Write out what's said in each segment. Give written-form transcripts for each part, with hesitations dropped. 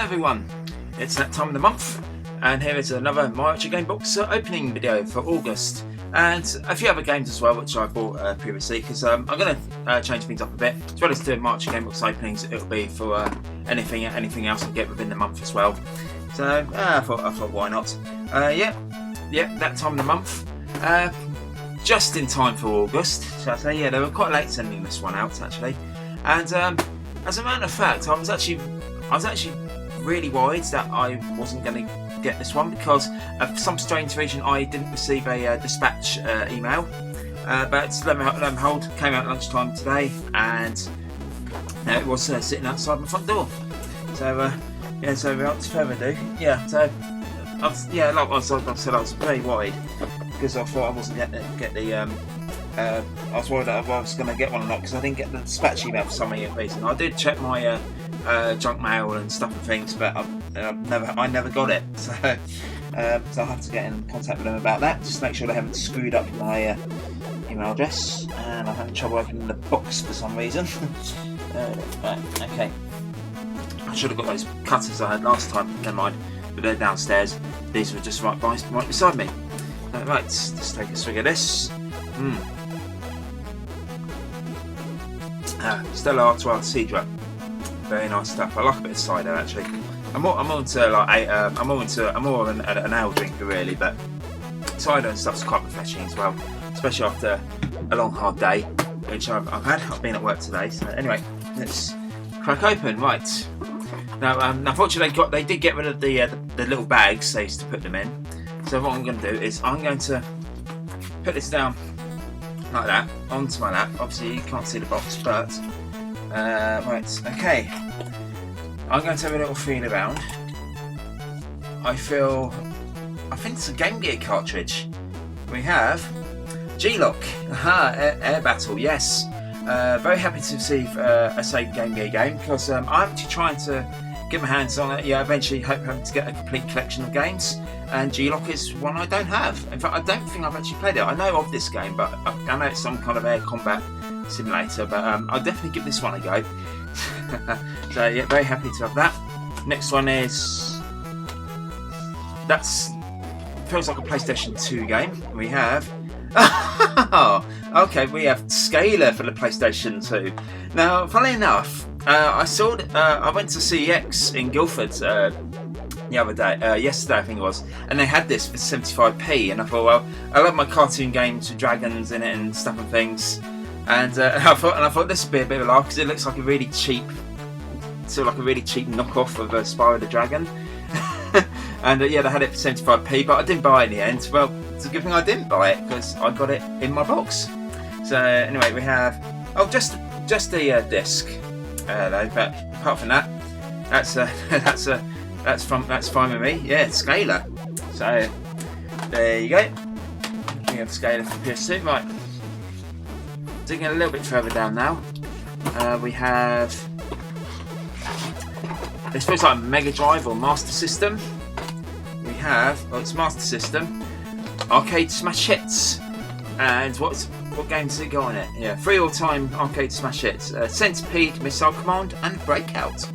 everyone, it's that time of the month and here is another My Retro Game Box opening video for August, and a few other games as well which I bought previously, because I'm going to change things up a bit. As well as doing My Retro Game Box openings, it'll be for anything else I get within the month as well. So I thought why not. Yeah, that time of the month. Just in time for August, shall I say. Yeah, they were quite late sending this one out actually, and as a matter of fact, I was actually really worried that I wasn't going to get this one, because for some strange reason I didn't receive a dispatch email, but lo and behold, came out lunchtime today, and it was sitting outside my front door. So yeah, so without further ado, yeah, so like I said, I was very worried because I thought I wasn't going to get the I was worried that I was going to get one or not, because I didn't get the dispatch email for some reason. I did check my junk mail and stuff and things, but I never got it. So I'll have to get in contact with them about that, just to make sure they haven't screwed up my email address. And I'm having trouble opening the box for some reason. Right, okay. I should have got those cutters I had last time. Never mind. But they're downstairs. These were just right beside me. Right, let's take a swig of this. Stella Artois Cidra. Very nice stuff. I like a bit of cider actually. I'm more into an ale drinker really, but cider and stuff's quite refreshing as well, especially after a long hard day, which I've had. I've been at work today. So anyway, let's crack open. Right. Now, unfortunately, they did get rid of the little bags they used to put them in. So what I'm going to do is I'm going to put this down like that onto my lap. Obviously, you can't see the box, but right, okay. I'm going to have a little feel around. I think it's a Game Gear cartridge. We have G-Lock, Air Battle, yes. Very happy to receive a Sega Game Gear game, because I'm actually trying to get my hands on it. Yeah, eventually hoping to get a complete collection of games, and G-Lock is one I don't have. In fact, I don't think I've actually played it. I know of this game, but I know it's some kind of air combat simulator, but I'll definitely give this one a go. So yeah, very happy to have that. Next one is, feels like a PlayStation 2 game. We have okay, we have Scalar for the PlayStation 2. Now, funnily enough, I went to CEX in Guildford the other day, yesterday I think it was, and they had this for 75p, and I thought, well, I love my cartoon games with dragons in it and stuff and things, and I thought this would be a bit of a laugh, because it looks like a really cheap knockoff of Spyro the Dragon. And yeah, they had it for 75p, but I didn't buy it in the end. Well, it's a good thing I didn't buy it, because I got it in my box. So anyway, we have just the disc, though. But apart from that, that's fine with me. Yeah, it's Scalar. So there you go. We have Scalar for PS2. Right, digging a little bit further down now. We have, this feels like a Mega Drive or Master System. We have, it's Master System, Arcade Smash Hits, and what games does it got on it? Yeah, 3 all-time Arcade Smash Hits, Centipede, Missile Command, and Breakout.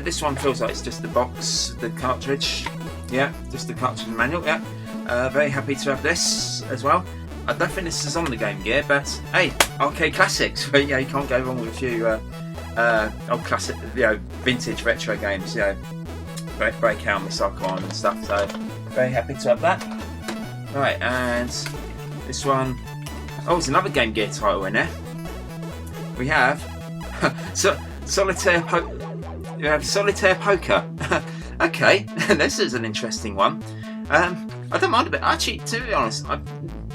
This one feels like it's just the box, the cartridge. Yeah, just the cartridge and manual. Yeah, very happy to have this as well. I don't think this is on the Game Gear, but hey, arcade classics. Yeah, you can't go wrong with a few old classic, vintage retro games. Breakout, Missile Command and stuff, so very happy to have that. Right, and this one, there's another Game Gear title in there. We have Solitaire Poker. Okay, this is an interesting one. I don't mind a bit. Actually, to be honest, I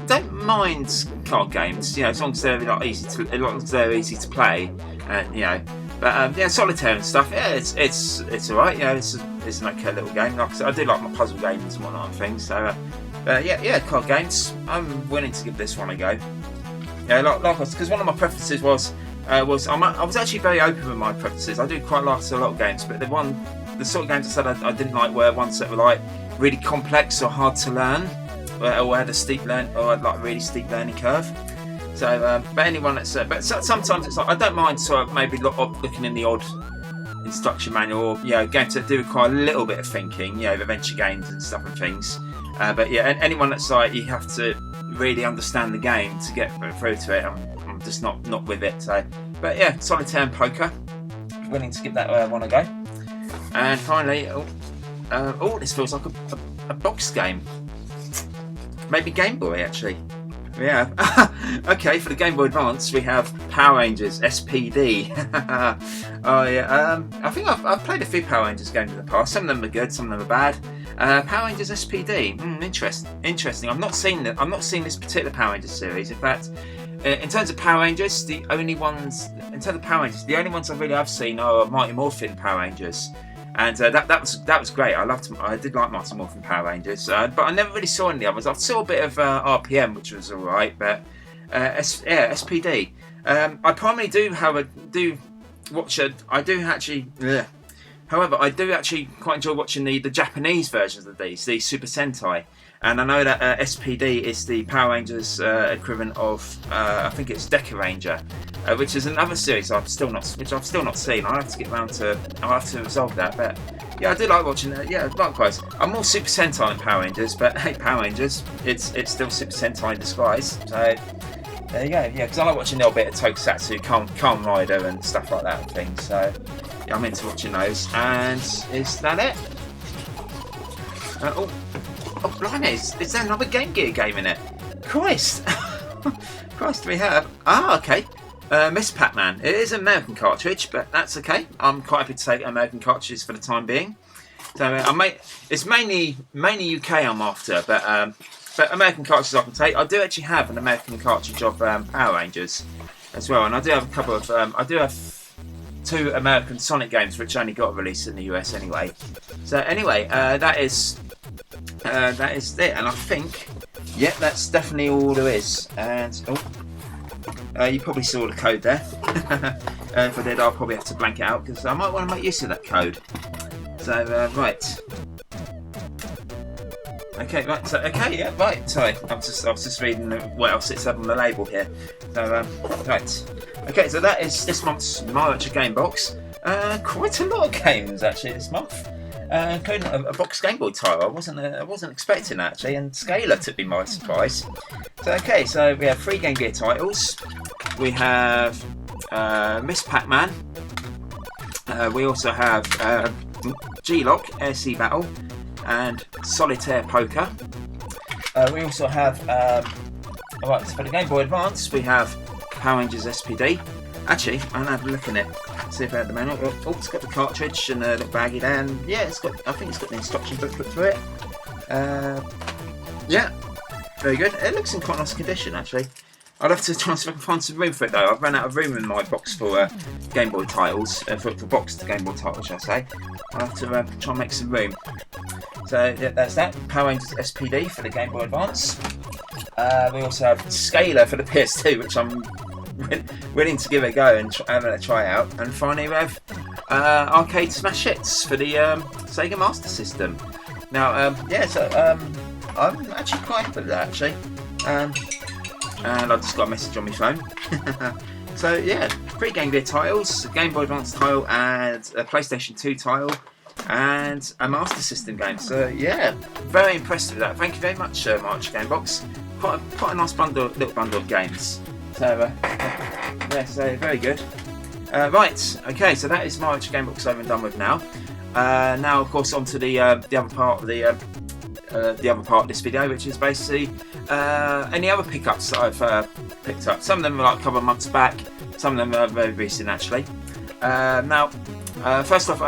don't mind card games, as long as they're easy to play, and But Solitaire and stuff, yeah, it's alright. It's an okay little game. Like I said, I do like my puzzle games and whatnot and things. So card games. I'm willing to give this one a go. Yeah, because one of my preferences was I was actually very open with my preferences. I do quite like a lot of games, but the sort of games I said I didn't like were ones that were like really complex or hard to learn, or had a really steep learning curve. So, but anyone that's, but sometimes it's like I don't mind sort of maybe looking in the odd instruction manual, you know, games that do require a little bit of thinking, you know, adventure games and stuff and things. But yeah, anyone that's like, you have to really understand the game to get through to it. I'm just not with it. So, but yeah, Solitaire and Poker, willing to give that one a go. And finally, this feels like a box game. Maybe Game Boy actually. Yeah. Okay, for the Game Boy Advance we have Power Rangers SPD. Oh yeah. I think I've played a few Power Rangers games in the past. Some of them are good, some of them are bad. Power Rangers SPD. Interesting. I've not seen this particular Power Rangers series. In fact, in terms of Power Rangers, the only ones I really have seen are Mighty Morphin Power Rangers. And that was great. I did like Mighty Morphin Power Rangers, but I never really saw any of the others. I saw a bit of RPM, which was alright, but SPD. I primarily However, I do actually quite enjoy watching the Japanese versions of these, the Super Sentai. And I know that SPD is the Power Rangers equivalent of, I think it's Deca Ranger, which is another series I've still not seen. I'll have to get around to. I'll have to resolve that. But yeah, I do like watching it. Yeah, likewise. I'm more Super Sentai than Power Rangers, but hey, Power Rangers, it's still Super Sentai in disguise. So there you go. Yeah, because I like watching a little bit of Tokusatsu, Kamen Rider, and stuff like that and things. So yeah, I'm into watching those. And is that it? Oh, blimey, is there another Game Gear game in it? Christ! Christ, we have... okay. Miss PacMan. It is an American cartridge, but that's okay. I'm quite happy to take American cartridges for the time being. So it's mainly UK I'm after, but American cartridges I can take. I do actually have an American cartridge of Power Rangers as well, and I do have a couple of... I do have 2 American Sonic games, which only got released in the US anyway. So anyway, that is it, and I think, yeah, that's definitely all there is. And you probably saw the code there. If I did, I'll probably have to blank it out because I might want to make use of that code. So right. Okay, right. So yeah, right. Sorry, I was just reading what else it said on the label here. So right. Okay, so that is this month's Miniature Game Box. Quite a lot of games actually this month. Including a box Game Boy title. I wasn't expecting that actually, and Scalar took me by surprise. So okay, so we have 3 Game Gear titles. We have Miss PacMan. We also have G-Lock Air Sea Battle and Solitaire Poker. We also have alright, so for the Game Boy Advance we have Power Rangers SPD. Actually, I'll have a look in it. See if I have the manual. Oh, it's got the cartridge and the baggie there, and yeah, I think it's got the instruction booklet through it. Yeah, very good. It looks in quite nice condition actually. I'll have to try and see if I can find some room for it though. I've run out of room in my box for Game Boy titles, for boxed Game Boy titles, shall I say. I'll have to try and make some room. So yeah, that's that. Power Rangers SPD for the Game Boy Advance. We also have Scalar for the PS2, which I'm willing to give it a go and have a try out. And finally we have Arcade Smash Hits for the Sega Master System. Now, yeah, so I'm actually quite happy with that actually. And I just got a message on my phone. So yeah, 3 Game Gear titles, a Game Boy Advance title and a PlayStation 2 title and a Master System game. So yeah, very impressed with that. Thank you very much, March Game Box. Quite a nice little bundle of games. So yeah, so very good. Right, okay, so that is March Game Box over and done with now. Now, of course, on to the other part of this video, which is basically any other pickups that I've picked up. Some of them are like a couple of months back, some of them are very recent actually. Now, first off,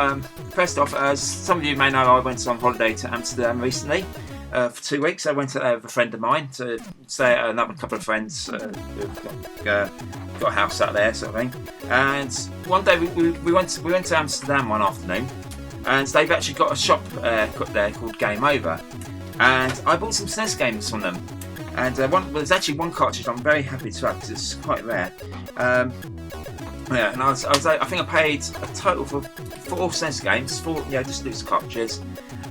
as some of you may know, I went on holiday to Amsterdam recently for 2 weeks. I went with a friend of mine to stay at another couple of friends who've got a house out there, sort of thing. And one day we went to Amsterdam one afternoon, and they've actually got a shop there called Game Over, and I bought some SNES games from them. And there's actually one cartridge I'm very happy to have because it's quite rare. Yeah, and I think I paid a total for 4 SNES games, just loose cartridges.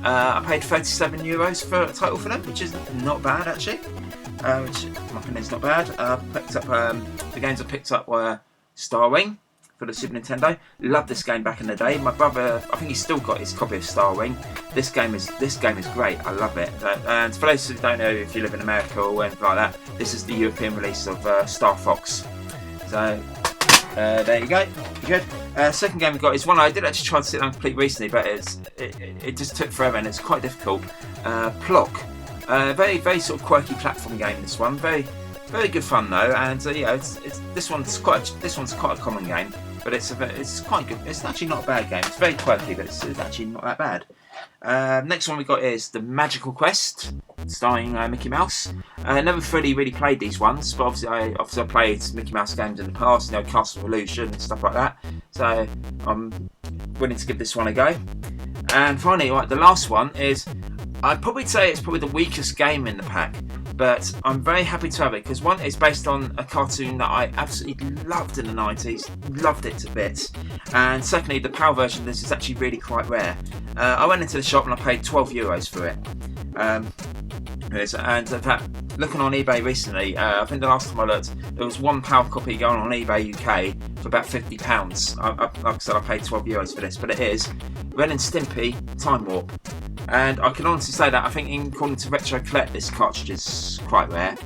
I paid €37 for a total for them, which is not bad actually. Which in my opinion is not bad. The games I picked up were Star Wing, for the Super Nintendo. Loved this game back in the day. My brother, I think he's still got his copy of Star Wing. This game is great. I love it. And for those who don't know, if you live in America or anything like that, this is the European release of Star Fox. So there you go. Good. Second game we got is one I did actually try to sit down and complete recently, but it just took forever and it's quite difficult. Plock. Very sort of quirky platform game. This one, very good fun though, and this one's quite a common game, but it's quite good. It's actually not a bad game. It's very quirky, but it's actually not that bad. Next one we got is the Magical Quest, starring Mickey Mouse. Never fully really played these ones, but obviously I played Mickey Mouse games in the past, Castle of Illusion and stuff like that. So I'm willing to give this one a go. And finally, the last one is, I'd probably say it's probably the weakest game in the pack, but I'm very happy to have it because one, it's based on a cartoon that I absolutely loved in the 90s, loved it to bits, and secondly, the PAL version of this is actually really quite rare. I went into the shop and I paid €12 for it. And in fact, looking on eBay recently, I think the last time I looked, there was one PAL copy going on eBay UK for about £50. Like I said, I paid €12 for this, but it is Ren and Stimpy Time Warp. And I can honestly say that I think, according to Retro Collect, this cartridge is quite rare.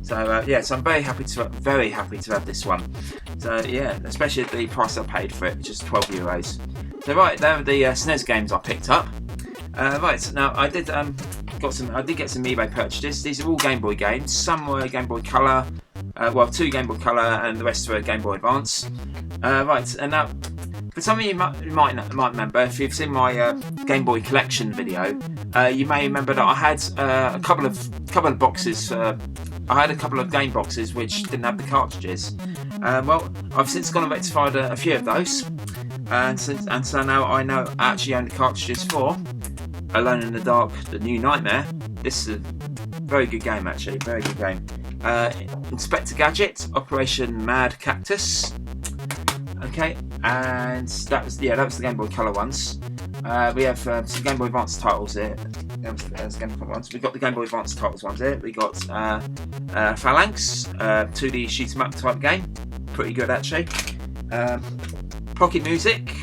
So so I'm very happy to have this one. So yeah, especially at the price I paid for it, which is €12. So right, there are the SNES games I picked up. Right, now I did get some eBay purchases. These are all Game Boy games. Some were Game Boy Color, two Game Boy Color, and the rest were Game Boy Advance. Right, and now for some of you might remember, if you've seen my Game Boy collection video, you may remember that I had a couple of boxes. I had a couple of game boxes which didn't have the cartridges. Well, I've since gone and rectified a few of those, and so now I actually own the cartridges for Alone in the Dark: The New Nightmare. This is a very good game, actually, very good game. Inspector Gadget, Operation Mad Cactus. Okay, and that was the Game Boy Color ones. We have some Game Boy Advance titles here. There's Game Boy ones. We've got the Game Boy Advance titles ones here. We got Phalanx, 2D shoot 'em up type game, pretty good actually. Pocket Music,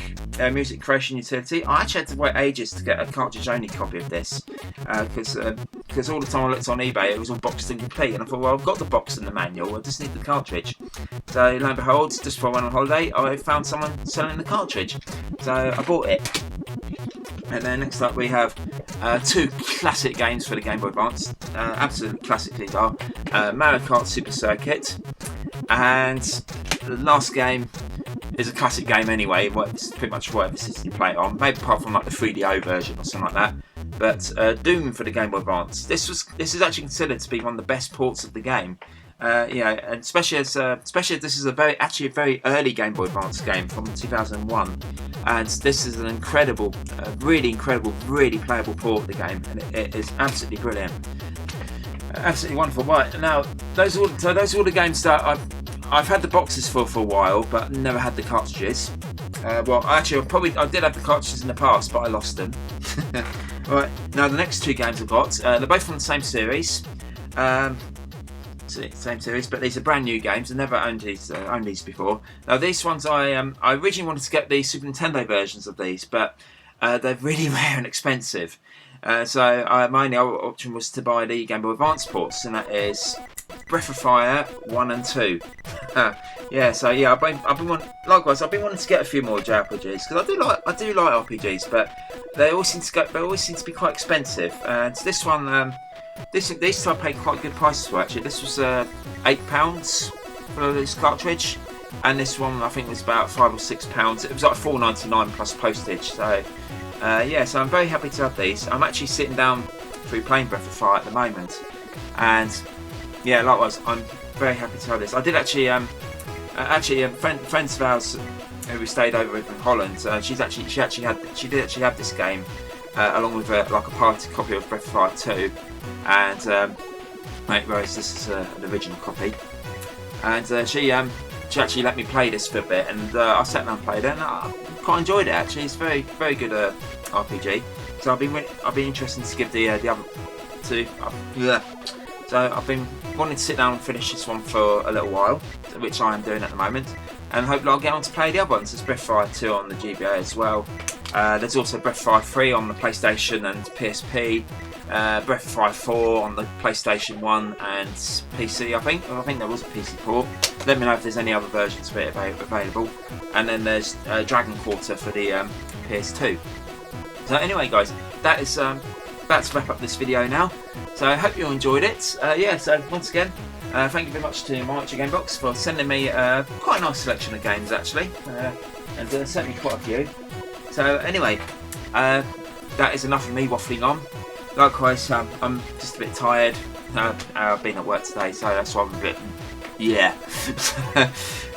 music creation utility. I actually had to wait ages to get a cartridge only copy of this because all the time I looked on eBay it was all boxed and complete, and I thought, well, I've got the box and the manual, I just need the cartridge. So lo and behold, just before I went on holiday, I found someone selling the cartridge, so I bought it. And then next up we have two classic games for the Game Boy Advance. Absolutely classic these are. Mario Kart Super Circuit, and the last game is a classic game anyway. It's pretty much whatever system you play it on, maybe apart from like the 3DO version or something like that. But Doom for the Game Boy Advance. This is actually considered to be one of the best ports of the game. And especially as this is a very early Game Boy Advance game from 2001, and this is an incredible, really playable port of the game, and it is absolutely brilliant, absolutely wonderful. Right, now those are all the games that I've had the boxes for a while, but never had the cartridges. Well, actually, I did have the cartridges in the past, but I lost them. Right, now the next two games I've got, they're both from the same series. Same series, but these are brand new games. I never owned these before. Now these ones I originally wanted to get the Super Nintendo versions of these, but they're really rare and expensive. So my only option was to buy the Game Boy Advance ports, and that is Retrofire 1 and 2. I've been wanting to get a few more JRPGs because I do like RPGs, but they always seem to be quite expensive. And this one. These I paid quite good prices for actually. This was £8 for this cartridge, and this one I think was about £5 or £6. It was like £4.99 plus postage. So so I'm very happy to have these. I'm actually sitting down through playing Breath of Fire at the moment, and likewise I'm very happy to have this. I did actually friends of ours who we stayed over with in Holland. She did actually have this game along with a pirated copy of Breath of Fire 2. And whereas this is an original copy, and she actually let me play this for a bit, and I sat down and played it, and I quite enjoyed it actually. It's very good RPG. So I've been interested to give the other two. So I've been wanting to sit down and finish this one for a little while, which I am doing at the moment. and hopefully I'll get on to play the other ones. There's Retrofire 2 on the GBA as well. There's also Retrofire 3 on the PlayStation and PSP. Retrofire 4 on the PlayStation 1 and PC, I think. I think there was a PC port. Let me know if there's any other versions of it available. And then there's Dragon Quarter for the PS2. So anyway, guys, that's to wrap up this video now. So I hope you enjoyed it. Yeah, so once again, thank you very much to March Game Box for sending me quite a nice selection of games, actually, and sent me quite a few. So anyway, that is enough of me waffling on. Likewise, I'm just a bit tired. I've been at work today, so that's why I'm a bit, yeah.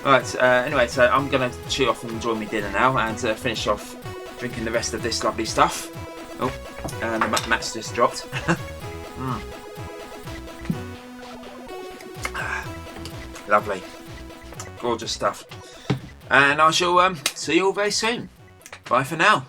Right, anyway, so I'm going to chew off and enjoy my dinner now, and finish off drinking the rest of this lovely stuff. Oh, and the mat's just dropped. Lovely, gorgeous stuff. And I shall see you all very soon. Bye for now.